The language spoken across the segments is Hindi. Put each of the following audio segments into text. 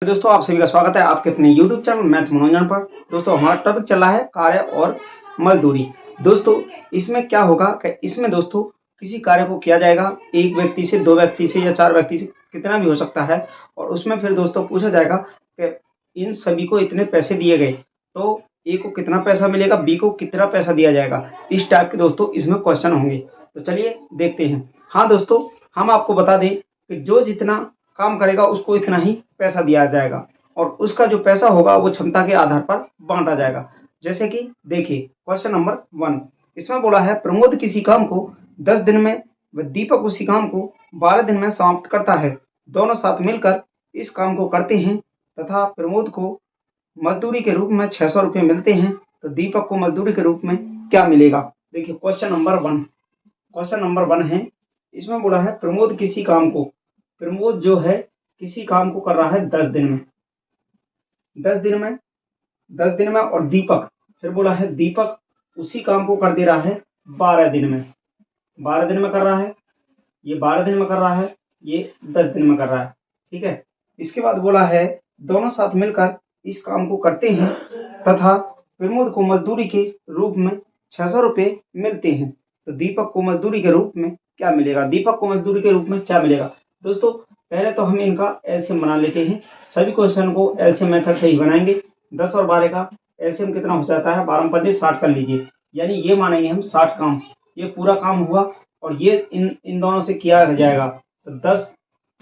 दोस्तों आप सभी का स्वागत है आपके अपने YouTube चैनल मैथ मनोरंजन पर। दोस्तों हमारा टॉपिक चल रहा है कार्य और मजदूरी। दोस्तों इसमें क्या होगा कि इसमें दोस्तों किसी कार्य को किया जाएगा एक व्यक्ति से, दो व्यक्ति से या चार व्यक्ति से, कितना भी हो सकता है। और उसमें फिर दोस्तों पूछा जाएगा कि इन सभी को इतने पैसे दिए गए तो ए को कितना पैसा मिलेगा, बी को कितना पैसा दिया जाएगा। इस टाइप के दोस्तों इसमें क्वेश्चन होंगे। तो चलिए देखते हैं। हाँ दोस्तों, हम आपको बता दें कि जो जितना काम करेगा उसको इतना ही पैसा दिया जाएगा और उसका जो पैसा होगा वो क्षमता के आधार पर बांटा जाएगा। जैसे कि देखिए क्वेश्चन नंबर 1, इसमें बोला है प्रमोद किसी काम को 10 दिन में व दीपक उसी काम को 12 दिन में समाप्त करता है। दोनों साथ मिलकर इस काम को करते हैं तथा प्रमोद को मजदूरी के रूप में 600 रुपये मिलते हैं, तो दीपक को मजदूरी के रूप में क्या मिलेगा। देखिए क्वेश्चन नंबर 1 है। इसमें बोला है प्रमोद किसी काम को, प्रमोद जो है किसी काम को कर रहा है 10 दिन में, 10 दिन में और दीपक, फिर बोला है दीपक उसी काम को कर दे रहा है 12 दिन में, 12 दिन में कर रहा है, ये 12 दिन में कर रहा है, ये 10 दिन में कर रहा है। ठीक है। इसके बाद बोला है दोनों साथ मिलकर इस काम को करते हैं तथा प्रमोद को मजदूरी के रूप में 600 रुपये मिलते हैं, तो दीपक को मजदूरी के रूप में क्या मिलेगा। दीपक को मजदूरी के रूप में क्या मिलेगा। दोस्तों पहले तो हम इनका एलसीएम बना लेते हैं। सभी क्वेश्चन को एलसीएम मेथड से ही बनाएंगे। 10 और 12 का एलसीएम कितना हो जाता है, 12 पंजे 60 कर लीजिए, यानी ये मानेंगे हम 60 काम, ये पूरा काम हुआ और ये इन दोनों से किया जाएगा। तो 10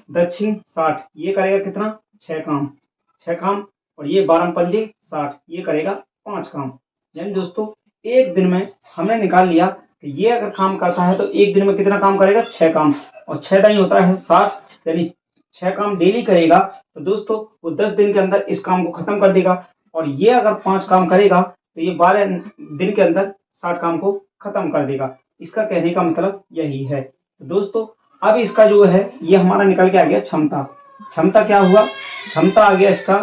दक्षिण 60, ये करेगा कितना 6 काम और ये 12 पंजे 60, ये करेगा 5 काम। यानी दोस्तों एक दिन में हमने निकाल लिया कि ये अगर काम करता है तो एक दिन में कितना काम करेगा, 6 काम, और 6 दाई होता है 60, यानी 6 काम डेली करेगा। तो दोस्तों वो 10 दिन के अंदर इस काम को खत्म कर देगा और ये अगर 5 काम करेगा तो ये 12 दिन के अंदर 60 काम को खत्म कर देगा। इसका कहने का मतलब यही है। तो दोस्तों अब इसका जो है ये हमारा निकल के आ गया क्षमता क्या हुआ, क्षमता आ गया इसका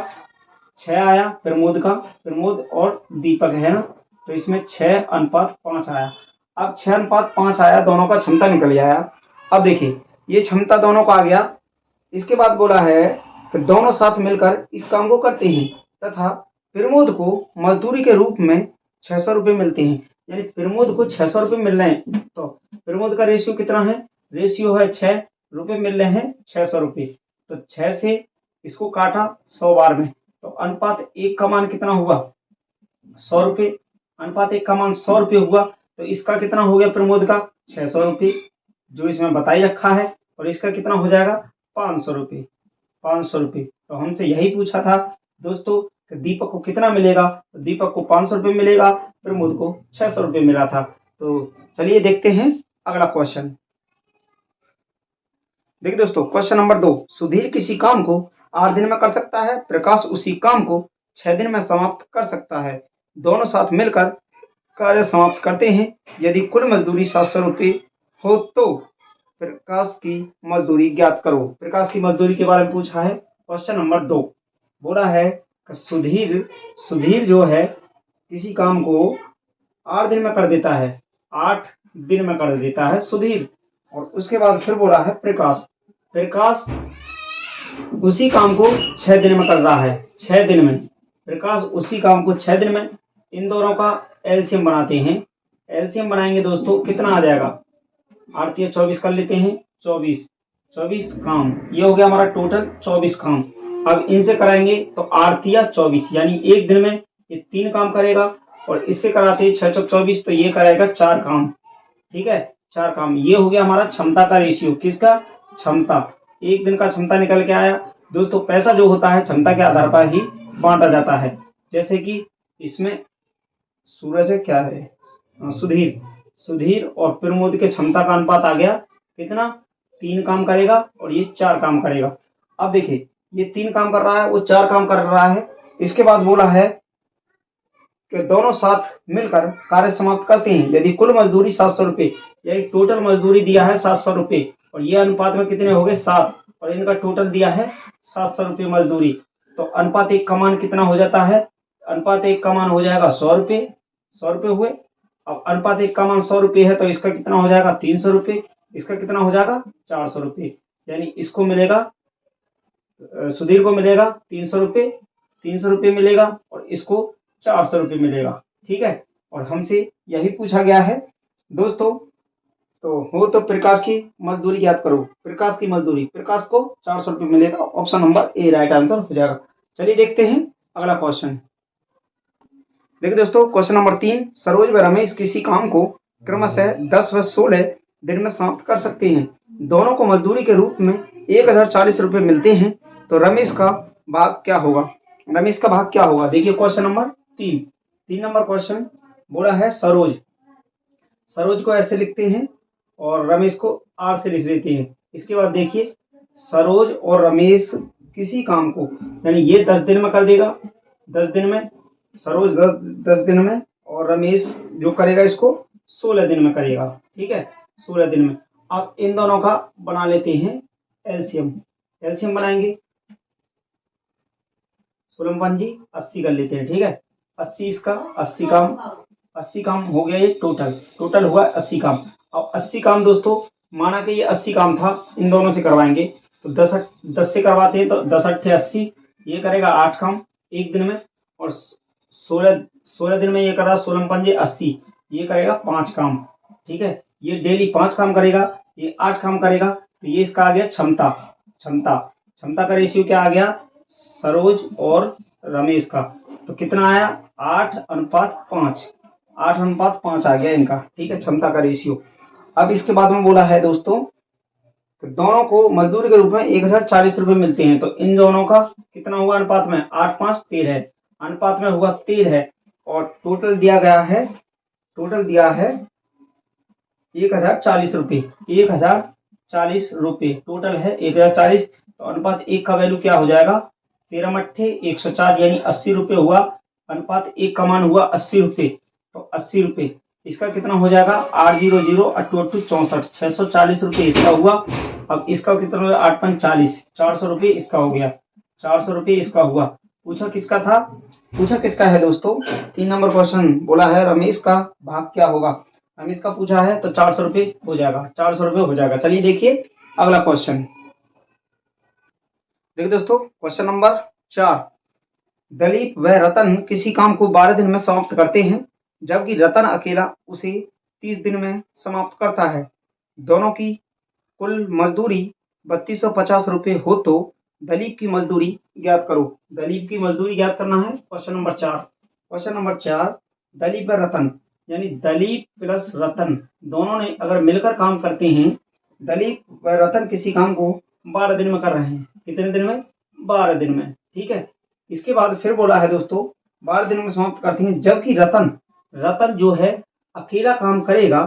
6 आया प्रमोद का, प्रमोद और दीपक है ना, तो इसमें 6:5 आया। अब 6:5 आया, दोनों का क्षमता निकल आया। अब देखिए ये क्षमता दोनों का आ गया। इसके बाद बोला है कि दोनों साथ मिलकर इस काम को करते हैं तथा प्रमोद को मजदूरी के रूप में 600 रुपये मिलते हैं, यानी प्रमोद को 600 रुपये मिल रहे हैं। तो प्रमोद का रेशियो कितना है, रेशियो है 6 रुपये मिल रहे हैं 600 रुपये, तो 6 से इसको काटा 100 बार में, तो अनुपात 1 का मान कितना हुआ 100 रुपये, अनुपात 1 का मान 100 रुपये हुआ। तो इसका कितना हो गया प्रमोद का 600 रुपये जो इसमें बताई रखा है, और इसका कितना हो जाएगा 500 रुपये। तो हमसे यही पूछा था दोस्तों कि दीपक को कितना मिलेगा, तो दीपक को 500 रुपये मिलेगा, प्रमोद को 600 रुपये मिला था। तो चलिए देखते हैं अगला क्वेश्चन। देखिए दोस्तों क्वेश्चन नंबर 2, सुधीर किसी काम को 8 दिन में कर सकता है, प्रकाश उसी काम को 6 दिन में समाप्त कर सकता है। दोनों साथ मिलकर कार्य समाप्त करते हैं। यदि कुल मजदूरी 700 रुपये हो तो प्रकाश की मजदूरी ज्ञात करो। प्रकाश की मजदूरी के बारे में पूछा है। क्वेश्चन नंबर 2 बोला है कि सुधीर जो है किसी काम को 8 दिन में कर देता है, 8 दिन में कर देता है सुधीर। और उसके बाद फिर बोला है प्रकाश उसी काम को 6 दिन में कर रहा है, 6 दिन में प्रकाश उसी काम को 6 दिन में। इन दोनों का एलसीएम बनाते हैं। एलसीएम बनाएंगे दोस्तों कितना आ जाएगा, 8 या 24 कर लेते हैं, 24 काम, ये हो गया हमारा टोटल 24 काम। अब इनसे कराएंगे तो 8 या 24, यानी एक दिन में ये 3 काम करेगा, और इससे कराते हैं 6 चौक 24, तो ये कराएगा 4 काम। ठीक है, 4 काम। ये हो गया हमारा क्षमता का रेशियो, किसका, क्षमता। एक दिन का क्षमता निकल के आया। दोस्तों पैसा जो होता है क्षमता के आधार पर ही बांटा जाता है। जैसे कि इसमें सूरज है, क्या है, सुधीर और प्रमोद के क्षमता का अनुपात आ गया कितना, 3 काम करेगा और ये 4 काम करेगा। अब देखिए ये 3 काम कर रहा है, वो 4 काम कर रहा है। इसके बाद बोला है कि दोनों साथ मिलकर कार्य समाप्त करते हैं। यदि कुल मजदूरी 700 रुपये, यानी टोटल मजदूरी दिया है 700 रुपये, और ये अनुपात में कितने हो गए 7, और इनका टोटल दिया है 700 रुपये मजदूरी, तो अनुपात 1 का मान कितना हो जाता है, अनुपात 1 का मान हो जाएगा 100 रुपये हुए। अब अनुपात 1 का मान 100 रुपये है, तो इसका कितना हो जाएगा 300 रुपये, इसका कितना हो जाएगा 400 रुपये, यानी इसको मिलेगा सुधीर को मिलेगा 300 रुपये, 300 रुपये मिलेगा और इसको 400 रुपये मिलेगा। ठीक है, और हमसे यही पूछा गया है दोस्तों। तो हो तो प्रकाश की मजदूरी याद करो। प्रकाश की मजदूरी, प्रकाश को 400 रुपये मिलेगा। Option number A right answer हो जाएगा। चलिए देखते हैं अगला क्वेश्चन। देखिए दोस्तों, क्वेश्चन नंबर 3, सरोज व रमेश किसी काम को क्रमशः 10 व 16 दिन में समाप्त कर सकते हैं। दोनों को मजदूरी के रूप में 1040 रुपये मिलते हैं, तो रमेश का भाग क्या होगा? रमेश का भाग क्या होगा? देखिए क्वेश्चन नंबर 3 नंबर क्वेश्चन बोला है सरोज। सरोज को ऐसे लिखते हैं और रमेश को आर से लिख देते हैं। इसके बाद देखिए, सरोज और रमेश किसी काम को, यानी ये 10 दिन में कर देगा, 10 दिन में, सरोज 10 दिन में, और रमेश जो करेगा इसको 16 दिन में करेगा। ठीक है, 16 दिन में। अब इन दोनों का बना लेते हैं एलसीएम। एलसीएम बनाएंगे, 16 पंजी 80 कर लेते हैं। ठीक है, 80 इसका, 80 काम हो गया। ये टोटल हुआ 80 काम। अब 80 काम दोस्तों, माना कि ये 80 काम था, इन दोनों से करवाएंगे तो 10 से करवाते हैं तो 10 अट्ठे 80, ये करेगा 8 काम एक दिन में, और 16 दिन में ये करा 16 पंजे 80, ये करेगा 5 काम। ठीक है, ये डेली 5 काम करेगा, ये 8 काम करेगा, तो ये इसका आ गया क्षमता का रेशियो क्या आ गया? सरोज और रमेश का। तो कितना आया? 8:5, 8:5 आ गया इनका। ठीक है, क्षमता का रेशियो। अब इसके बाद में बोला है दोस्तों, तो दोनों को मजदूरी के रूप में 1040 रुपये मिलते हैं, तो इन दोनों का कितना हुआ अनुपात में? 8, 5, 13 अनुपात में हुआ 13, और टोटल दिया है 1040 रुपये। 1040 रुपये टोटल है 1040, तो अनुपात 1 का वैल्यू क्या हो जाएगा? 13 मट्ठे 104, यानी 80 रुपये हुआ। अनुपात 1 का मान हुआ 80 रुपये, तो 80 रुपये इसका कितना हो जाएगा? 800 8 64, 640 रुपये इसका हुआ। अब इसका कितना हुआ? 8 5 40, 400 रुपये इसका हो गया। 400 रुपये इसका हुआ। पूछा किसका है दोस्तों? 3 नंबर क्वेश्चन बोला है रमेश का भाग क्या होगा? रमेश का पूछा है, तो 400 रुपये हो जाएगा। 400 रुपये हो जाएगा। चलिए देखिए अगला क्वेश्चन। देखिए दोस्तों, क्वेश्चन नंबर 4, दलीप व रतन किसी काम को 12 दिन में समाप्त करते हैं, जबकि रतन अकेला उसे 30 दिन में समाप्त करता है। दोनों की कुल मजदूरी 3250 रुपये हो, तो दलीप की मजदूरी ज्ञात करो। दलीप की मजदूरी ज्ञात करना है। क्वेश्चन नंबर 4, दलीप व रतन, यानी दलीप प्लस रतन दोनों ने अगर मिलकर काम करते हैं, दलीप व रतन किसी काम को 12 दिन में कर रहे हैं। कितने दिन में? 12 दिन में। ठीक है, इसके बाद फिर बोला है दोस्तों 12 दिन में समाप्त करते हैं, जबकि रतन जो है अकेला काम करेगा,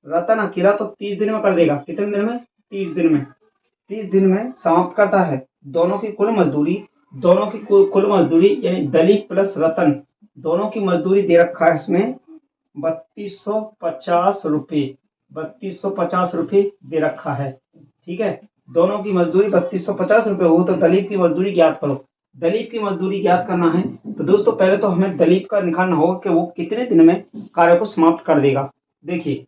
रतन अकेला तो 30 दिन में कर देगा। कितने दिन में? 30 दिन में समाप्त करता है। दोनों की कुल मजदूरी यानी दलीप प्लस रतन दोनों की मजदूरी दे रखा है इसमें 3250 रुपये दे रखा है। ठीक है, दोनों की मजदूरी 3250 रुपये हो, तो दलीप की मजदूरी ज्ञात करो। दलीप की मजदूरी ज्ञात करना है, तो दोस्तों पहले तो हमें दलीप का निकालना होगा कि वो कितने दिन में कार्य को समाप्त कर देगा। देखिए,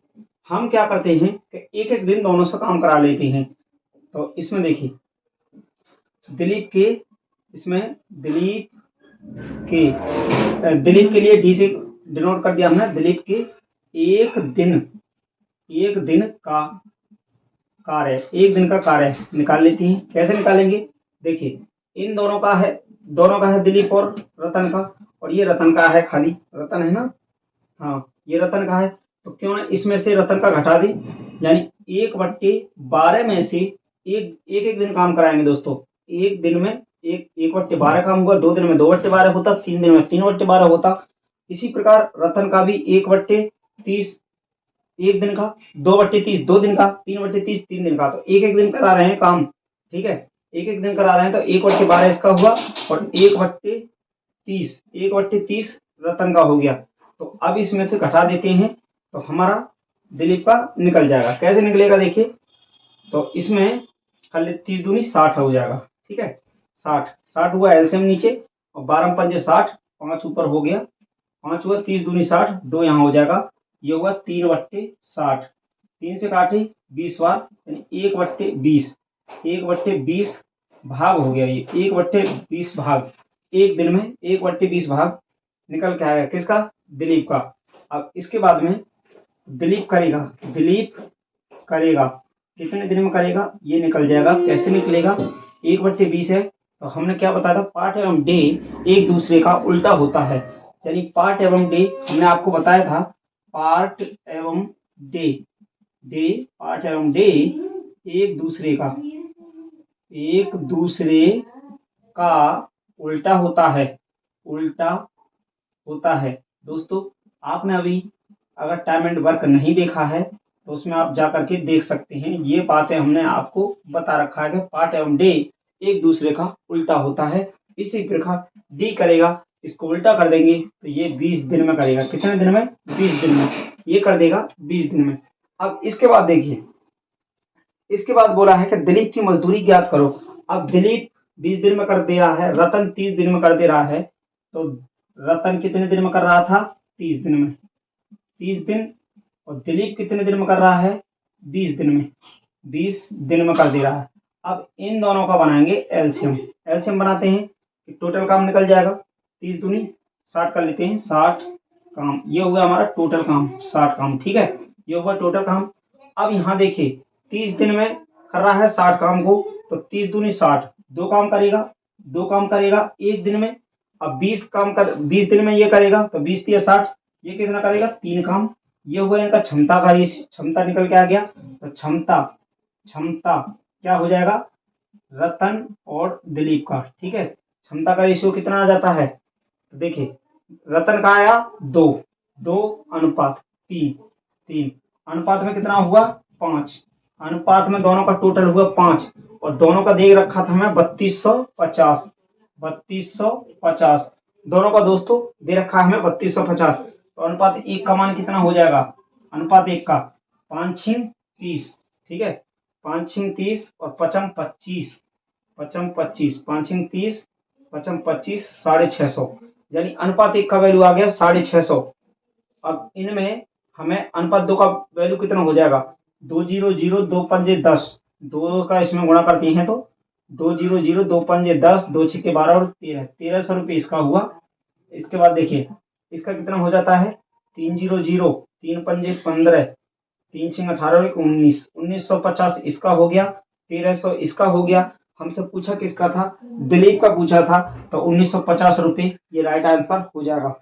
हम क्या करते हैं कि एक दिन दोनों से काम करा लेते हैं। तो इसमें देखिए, दलीप के लिए डी से डिनोट कर दिया हमने। दलीप के एक दिन का कार्य निकाल लेते हैं। कैसे निकालेंगे? देखिए, इन दोनों का है दलीप और रतन का, और ये रतन का है, खाली रतन है ना। हाँ, ये रतन का है, तो क्यों न इसमें से रतन का घटा दें, यानी 1/12 में से एक दिन काम कराएंगे दोस्तों। एक दिन में 1/12 काम हुआ, 2 दिन में 2/12 होता, 3 दिन में 3/12 होता। इसी प्रकार रतन का भी 1/30 एक दिन का, 2/30 2 दिन का, 3/30 3 दिन का। तो एक दिन करा रहे हैं काम। ठीक है, एक दिन करा रहे हैं, तो 1/12 इसका हुआ, और 1/30 रतन का हो गया। तो अब इसमें से घटा देते हैं, तो हमारा दिलीप का निकल जाएगा। कैसे निकलेगा? देखिए, तो इसमें खाली 30 दूनी 60 हो जाएगा। ठीक है, 60 हुआ एलसीएम नीचे, और 12 पंजे 60, 5 ऊपर हो गया, 5 हुआ, 30 दूनी 60, 2 यहाँ हो जाएगा। ये हुआ 3/60, 3 से काटे 20 बार, यानी 1/20 भाग हो गया, ये 1/20 भाग, एक दिन में 1/20 भाग निकल के आएगा किसका, दिलीप का। अब इसके बाद में दिलीप करेगा, दिलीप करेगा कितने दिन में करेगा, ये निकल जाएगा। कैसे निकलेगा, 1/20 है तो हमने क्या बताया था, पार्ट एवं डे एक दूसरे का उल्टा होता है। यानी पार्ट एवं डे हमने आपको बताया था, पार्ट एवं डे, पार्ट एवं डे एक दूसरे का, एक दूसरे का उल्टा होता है, उल्टा होता है। दोस्तों आपने अभी अगर टाइम एंड वर्क नहीं देखा है तो उसमें आप जा करके देख सकते हैं। ये बातें हमने आपको बता रखा है कि पार्ट एवं डे एक दूसरे का उल्टा होता है। इसी प्रकार डी करेगा, इसको उल्टा कर देंगे तो ये 20 दिन में करेगा। कितने दिन में, 20 दिन में, ये कर देगा 20 दिन में। अब इसके बाद देखिए, इसके बाद बोला है कि दिलीप की मजदूरी ज्ञात करो। अब दिलीप 20 दिन में कर दे रहा है, रतन 30 दिन में कर दे रहा है, तो रतन कितने दिन में कर रहा था, 30 दिन में, 30 दिन, और दिलीप कितने दिन में कर रहा है, 20 दिन में, 20 दिन में कर दे रहा है। अब इन दोनों का बनाएंगे एलसीएम, एलसीएम बनाते हैं कि टोटल काम निकल जाएगा, 30 दूनी 60 कर लेते हैं, 60 काम, ये हुआ हमारा टोटल काम, 60 काम, ठीक है, ये हुआ टोटल काम। अब यहाँ देखिए 30 दिन में कर रहा है 60 काम को, तो 30 दूनी 60, दो काम करेगा, दो काम करेगा एक दिन में। अब 20 काम कर, 20 दिन में ये करेगा तो 20 तिया 60, ये कितना करेगा, 3 काम। ये हुआ इनका क्षमता का, क्षमता निकल के आ गया, तो क्षमता, क्षमता क्या हो जाएगा, रतन और दिलीप का, ठीक है। क्षमता का रेशियो कितना आ जाता है, तो देखिए रतन का आया 2, 2 अनुपात 3, 3 अनुपात में कितना हुआ, 5 अनुपात में दोनों का टोटल हुआ 5, और दोनों का दे रखा था हमें 3250, 3250 दोनों का दोस्तों दे रखा है हमें 3250। तो अनुपात 1 का मान कितना हो जाएगा, अनुपात 1 का 5×30, ठीक है, 5×30 और 5×25, 5×25, 5×30, 5×25, 650, यानी अनुपात 1 का वैल्यू आ गया 650। अब इनमें हमें अनुपात 2 का वैल्यू कितना हो जाएगा, 2 0 0 2 पंजे 10, 2 का इसमें गुणा करते हैं तो 2 0 0 2 पंजे 10, 2 6 12 और 13, 1300 रुपये इसका हुआ। इसके बाद देखिए इसका कितना हो जाता है, 3 0 0 3 पंजे 15, 3 6 18 और 19, 1950 इसका हो गया, 1300 इसका हो गया। हमसे पूछा किसका था, दिलीप का पूछा था, तो 1950 रुपये ये राइट आंसर हो जाएगा,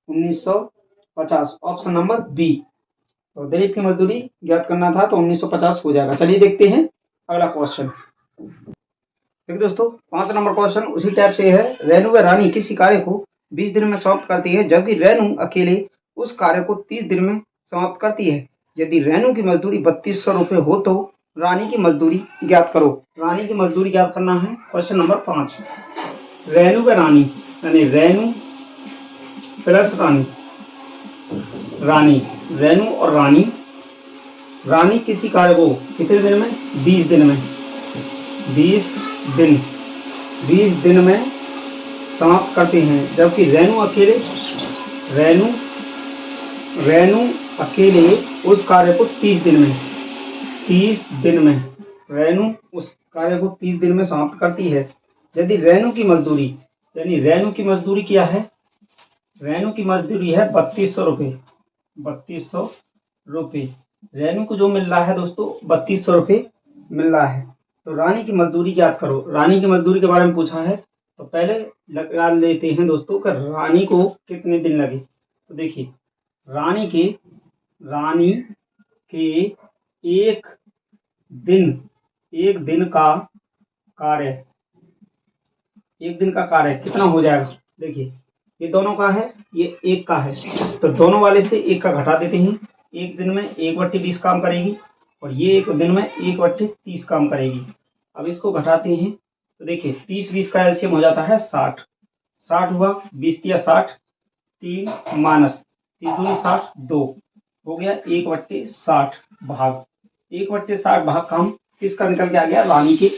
1950, ऑप्शन नंबर बी। तो दिलीप की मजदूरी ज्ञात करना था तो 1950 हो जाएगा। चलिए देखते हैं अगला क्वेश्चन। देखिए दोस्तों 5 नंबर क्वेश्चन उसी टाइप से है। रेणु व रानी किसी कार्य को 20 दिन में समाप्त करती है, जबकि रेणु अकेले उस कार्य को 30 दिन में समाप्त करती है। यदि रेणु की मजदूरी 3200 रुपये हो तो रानी की मजदूरी ज्ञात करो। रानी की मजदूरी ज्ञात करना है, क्वेश्चन नंबर 5। रेणु व रानी यानी रेणु प्लस रानी, रानी, रेणु और रानी, रानी किसी कार्य को कितने दिन में, 20 दिन में, 20 दिन, 20 दिन में समाप्त करते हैं, जबकि रेणु अकेले, रेणु अकेले उस कार्य को 30 दिन में, 30 दिन में, रेणु उस कार्य को 30 दिन में समाप्त करती है। यदि रेणु की मजदूरी, यानी रेणु की मजदूरी क्या है, रेणु की मजदूरी है 3200 रुपये, 3200 रुपये रेणु को जो मिल रहा है दोस्तों 3200 रुपये मिल रहा है। तो रानी की मजदूरी याद करो। रानी की मजदूरी के बारे में पूछा है तो पहले लगा लेते हैं दोस्तों कि रानी को कितने दिन लगे। तो देखिए रानी के एक दिन का कार्य, एक दिन का कार्य कितना हो जाएगा। देखिए ये दोनों का है, ये एक का है, तो दोनों वाले से एक का घटा देते हैं। एक दिन में 1/20 काम करेगी और ये एक दिन में 1/30 काम करेगी। अब इसको घटाते हैं तो देखिए 30-20 का एलसीएम हो जाता है 60, 60 हुआ, 20 या 60, 3 माइनस 3 दूनी 60, 2 हो गया 1/60 भाग, 1/60 भाग काम किसका निकल के आ गया, रानी के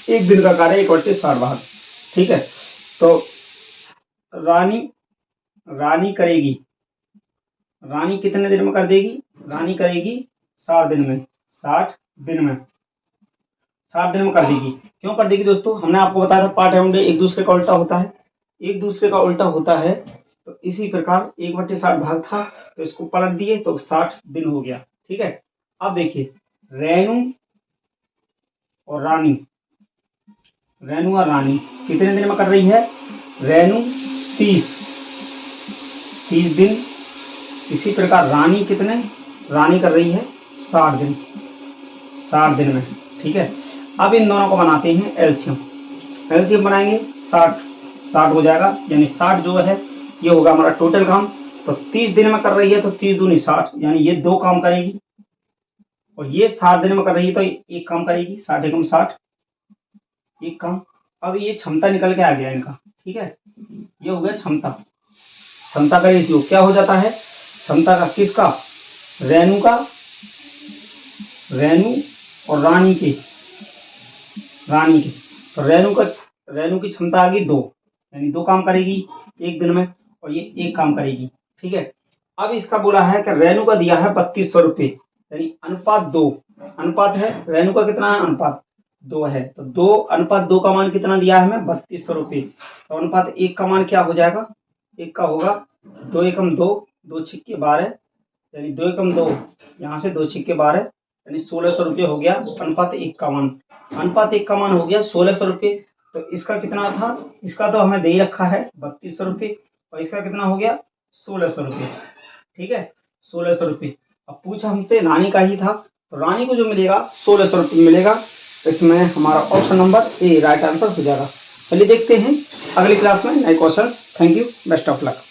एक दिन का कार्य 1/60 भाग, ठीक है। तो रानी करेगी, रानी कितने दिन में कर देगी, रानी करेगी 60 दिन में, 60 दिन में। 60 दिन में कर देगी। क्यों कर देगी दोस्तों, हमने आपको बताया था पार्ट एवं डे एक दूसरे का उल्टा होता है, एक दूसरे का उल्टा होता है। तो इसी प्रकार 1/60 भाग था तो इसको पलट दिए तो 60 दिन हो गया। ठीक है, अब देखिए रेणु और रानी, रेणु और रानी कितने दिन में कर रही है, रेणु 30 दिन, इसी प्रकार रानी कितने, रानी कर रही है 60 दिन में। ठीक है, अब इन दोनों को बनाते हैं एलसीएम, एलसीएम बनाएंगे 60 हो जाएगा, यानी 60 जो है ये होगा हमारा टोटल काम। तो 30 दिन में कर रही है तो 30 दूनी 60, यानी ये 2 काम करेगी, और ये 60 दिन में कर रही है तो एक काम करेगी, 60 एकम 60, एक काम। अब ये क्षमता निकल के आ गया इनका। ठीक है, ये हो गया क्षमता, क्षमता का रेशियो क्या हो जाता है, क्षमता का किसका, रेणु का, रेणु और रानी की, तो रेणु की क्षमता आ गई 2, यानी 2 काम करेगी एक दिन में, और ये एक काम करेगी। ठीक है, अब इसका बोला है कि रेणु का दिया है 3200 रुपये, यानी अनुपात 2, अनुपात है रेणु का कितना है, अनुपात 2 है, तो 2:2 का मान कितना दिया है हमें, 3200 रुपये। तो अनुपात 1 का मान क्या हो जाएगा, 1 का होगा 2 एकम 2, 2 छिक्के 12, यानी 2 एकम 2, यहाँ से 2 छिक्के 12, यानी 1600 रुपये हो गया अनुपात 1 का मान। अनुपात 1 का मान हो गया 1600 रुपये। तो इसका कितना था, इसका तो हमें दे ही रखा है 3200 रुपये, और इसका कितना हो गया 1600 रुपये। ठीक है, 1600 रुपये। अब पूछा हमसे रानी का ही था, तो रानी को जो मिलेगा 1600 रुपये मिलेगा। तो इसमें हमारा option number A right answer हो जाएगा। चलिए देखते हैं अगली क्लास में नए questions. Thank you, best of luck.